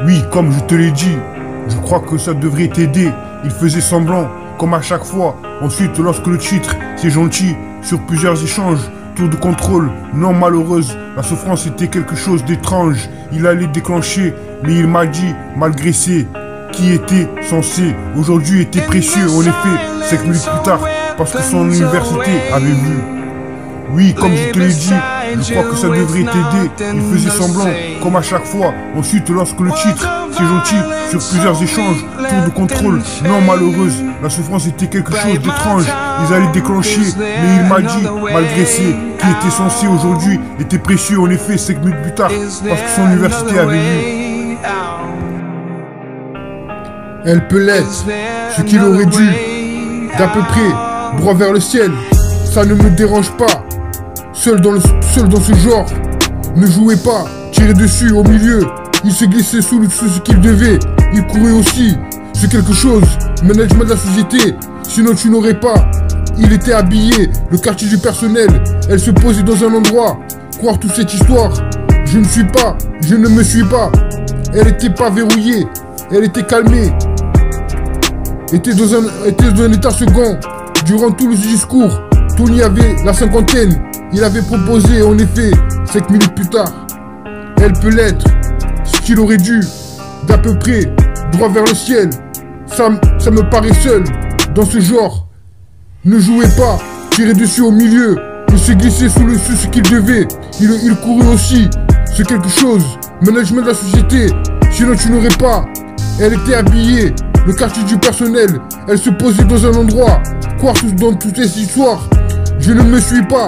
Oui, comme je te l'ai dit, je crois que ça devrait t'aider. Il faisait semblant, comme à chaque fois. Ensuite, lorsque le titre, c'est gentil, sur plusieurs échanges, tour de contrôle, non malheureuse, la souffrance était quelque chose d'étrange. Il allait déclencher, mais il m'a dit, malgré c'est qui était censé, aujourd'hui était précieux. En effet, 5 minutes plus tard, parce que son université avait vu. Oui, comme je te l'ai dit, je crois que ça devrait t'aider. Il faisait semblant, comme à chaque fois. Ensuite, lorsque le titre, c'est gentil, sur plusieurs échanges, tour de contrôle, non malheureuse, la souffrance était quelque chose d'étrange. Ils allaient déclencher, mais il m'a dit, malgré c'est qui était censé aujourd'hui, était précieux. En effet, 5 minutes plus tard, parce que son université avait vu. Elle peut l'être, ce qu'il aurait dû, d'à peu près, droit vers le ciel. Ça ne me dérange pas. Seul dans ce genre, ne jouez pas, tirez dessus au milieu. Il se glissait sous ce qu'il devait. Il courait aussi, c'est quelque chose. Management de la société, sinon tu n'aurais pas. Il était habillé, le quartier du personnel. Elle se posait dans un endroit. Croire toute cette histoire, je ne me suis pas. Elle était pas verrouillée, elle était calmée. Était dans un état second. Durant tout le discours, Tony avait la cinquantaine. Il avait proposé, en effet, 5 minutes plus tard. Elle peut l'être, ce qu'il aurait dû, d'à peu près, droit vers le ciel. Ça me paraît seul, dans ce genre. Ne jouez pas, tirez dessus au milieu. Il se glissait sous ce qu'il devait. Il courait aussi, c'est quelque chose. Management de la société, sinon tu n'aurais pas. Elle était habillée, le quartier du personnel. Elle se posait dans un endroit. Croire dans toutes ces histoires, je ne me suis pas.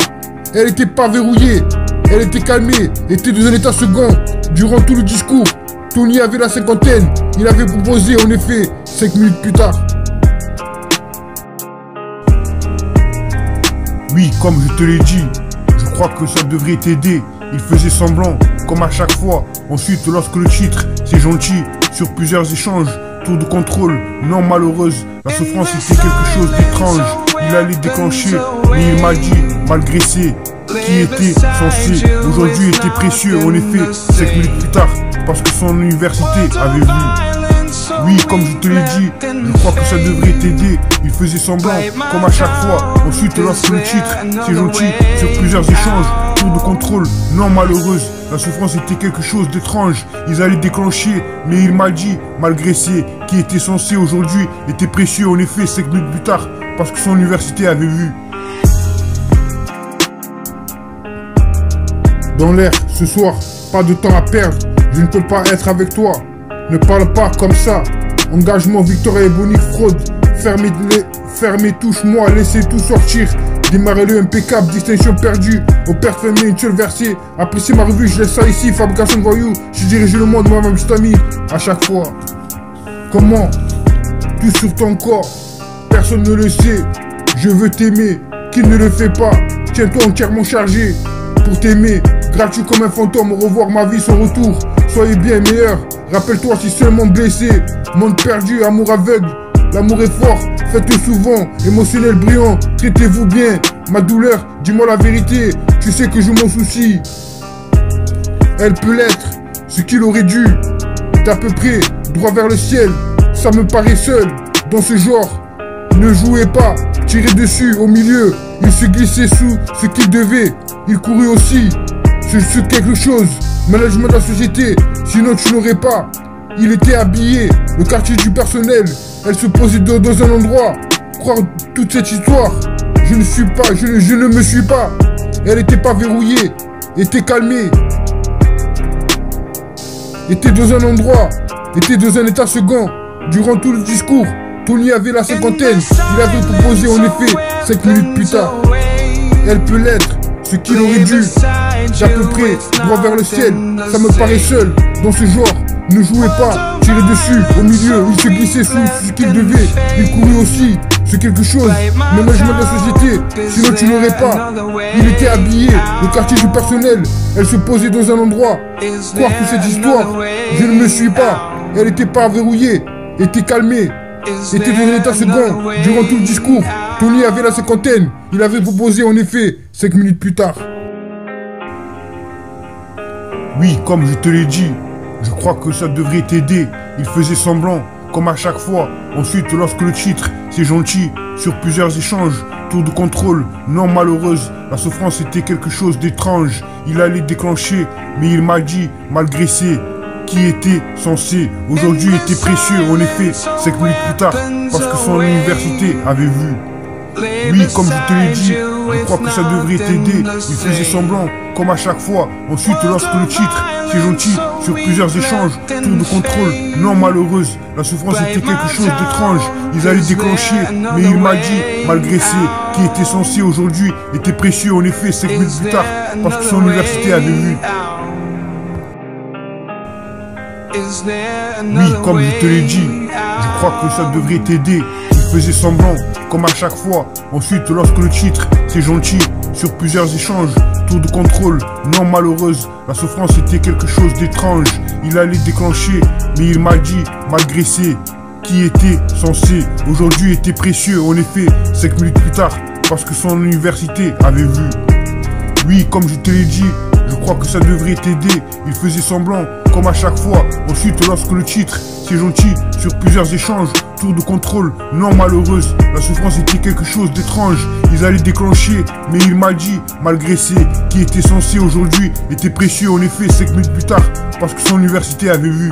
Elle était pas verrouillée, elle était calmée, était dans un état second. Durant tout le discours, Tony avait la cinquantaine. Il avait proposé, en effet, 5 minutes plus tard. Oui, comme je te l'ai dit, je crois que ça devrait t'aider. Il faisait semblant, comme à chaque fois. Ensuite, lorsque le titre, c'est gentil, sur plusieurs échanges, tour de contrôle, non malheureuse, la souffrance était quelque chose d'étrange. Il allait déclencher, mais il m'a dit, malgré c'est qui était censé, aujourd'hui était précieux. En effet, 5 minutes plus tard, parce que son université avait vu. Oui, comme je te l'ai dit, je crois que ça devrait t'aider. Il faisait semblant, comme à chaque fois. Ensuite, lorsque le titre, c'est gentil, sur plusieurs échanges, tour de contrôle, non malheureuse, la souffrance était quelque chose d'étrange. Ils allaient déclencher, mais il m'a dit, malgré c'est qui était censé, aujourd'hui était précieux. En effet, 5 minutes plus tard, parce que son université avait vu. Dans l'air, ce soir, pas de temps à perdre. Je ne peux pas être avec toi. Ne parle pas comme ça. Engagement, victoire et bonique, fraude. Fermez, touche-moi, laissez tout sortir. Démarrez-le impeccable, distinction perdue. Au père fermé, une seule versée. Appréciez ma revue, je laisse ça ici. Fabrication de voyous, je dirige le monde, moi-même, juste ami. À chaque fois. Comment? Tout sur ton corps. Personne ne le sait. Je veux t'aimer. Qui ne le fait pas? Tiens-toi entièrement chargé. Pour t'aimer, gratuit comme un fantôme, au revoir ma vie sans retour. Soyez bien meilleur, rappelle-toi si seulement blessé. Monde perdu, amour aveugle, l'amour est fort, faites-le souvent. Émotionnel brillant, traitez-vous bien. Ma douleur, dis-moi la vérité, tu sais que je m'en soucie. Elle peut l'être, ce qu'il aurait dû, d'à peu près, droit vers le ciel. Ça me paraît seul, dans ce genre. Ne jouez pas, tirez dessus, au milieu. Il se glissait sous ce qu'il devait. Il courait aussi, c'est quelque chose. Management de la société, sinon tu n'aurais pas. Il était habillé, le quartier du personnel. Elle se posait dans un endroit. Croire toute cette histoire, je ne me suis pas. Elle était pas verrouillée, était calmée. Était dans un endroit, était dans un état second. Durant tout le discours, Tony avait la cinquantaine. Il avait proposé en effet 5 minutes plus tard. Elle peut l'être, ce qu'il aurait dû, d'à peu près, droit vers le ciel. Ça me paraît seul, dans ce genre. Ne jouez pas, tirez dessus, au milieu. Il se glissait sous ce qu'il devait. Il courait aussi, c'est quelque chose. Management de la société, sinon tu n'aurais pas. Il était habillé, le quartier du personnel. Elle se posait dans un endroit. Croire toute cette histoire, je ne me suis pas. Elle était pas verrouillée, était calmée. Était dans un état second. Durant tout le discours, Tony avait la cinquantaine. Il avait proposé en effet 5 minutes plus tard. Oui, comme je te l'ai dit, Je crois que ça devrait t'aider. Il faisait semblant, comme à chaque fois. Ensuite, lorsque le titre, c'est gentil, sur plusieurs échanges, tour de contrôle, non malheureuse, la souffrance était quelque chose d'étrange. Il allait déclencher, mais il m'a dit, malgré ses, qui était censé, aujourd'hui était précieux, en effet, 5 minutes plus tard, parce que son université avait vu. Oui, comme je te l'ai dit, je crois que ça devrait t'aider. Il faisait semblant, comme à chaque fois. Ensuite, lorsque le titre, c'est gentil, sur plusieurs échanges, tour de contrôle, non malheureuse, la souffrance était quelque chose d'étrange. Ils allaient déclencher, mais il m'a dit, malgré ses, qui était censé aujourd'hui, était précieux, en effet, 5 minutes plus tard, parce que son université avait vu. Oui, comme je te l'ai dit, je crois que ça devrait t'aider. Il faisait semblant, comme à chaque fois. Ensuite, lorsque le titre, c'est gentil, sur plusieurs échanges, tour de contrôle, non malheureuse, la souffrance était quelque chose d'étrange. Il allait déclencher, mais il m'a dit, malgré ses, qui était censé, aujourd'hui était précieux, en effet, 5 minutes plus tard, parce que son université avait vu. Oui, comme je te l'ai dit, je crois que ça devrait t'aider. Il faisait semblant, comme à chaque fois. Ensuite, lorsque le titre, c'est gentil, sur plusieurs échanges, tour de contrôle, non malheureuse, la souffrance était quelque chose d'étrange. Ils allaient déclencher, mais il m'a dit, malgré ses, qui était censé aujourd'hui, était précieux, en effet, 5 minutes plus tard, parce que son université avait vu.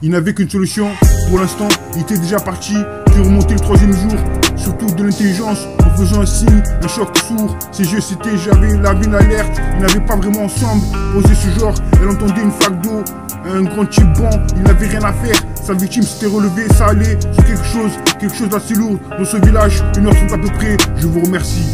Il n'avait qu'une solution, pour l'instant, il était déjà parti, puis remonté le 3e jour, surtout de l'intelligence, en faisant un signe, un choc sourd. Ses yeux c'était, j'avais la une alerte, ils n'avaient pas vraiment ensemble, posé ce genre, elle entendait une flaque d'eau, un grand type bon, il n'avait rien à faire, sa victime s'était relevée, ça allait sur quelque chose d'assez lourd, dans ce village, 1h30 à peu près, je vous remercie.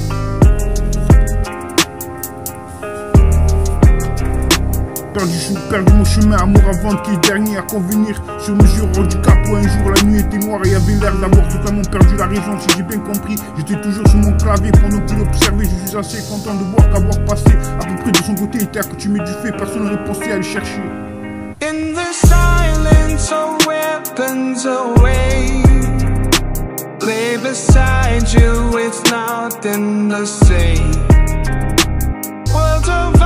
Perdu mon chemin, amour avant qui est dernier à convenir. Sur mesure, du capot un jour, la nuit était noire et avait l'air d'avoir totalement perdu la raison. Si j'ai bien compris, j'étais toujours sur mon clavier pendant qu'il observait. Je suis assez content de voir qu'avoir passé à peu près de son côté était accoutumé du fait. Personne n'aurait pensé à le chercher. In the silence, our weapons away.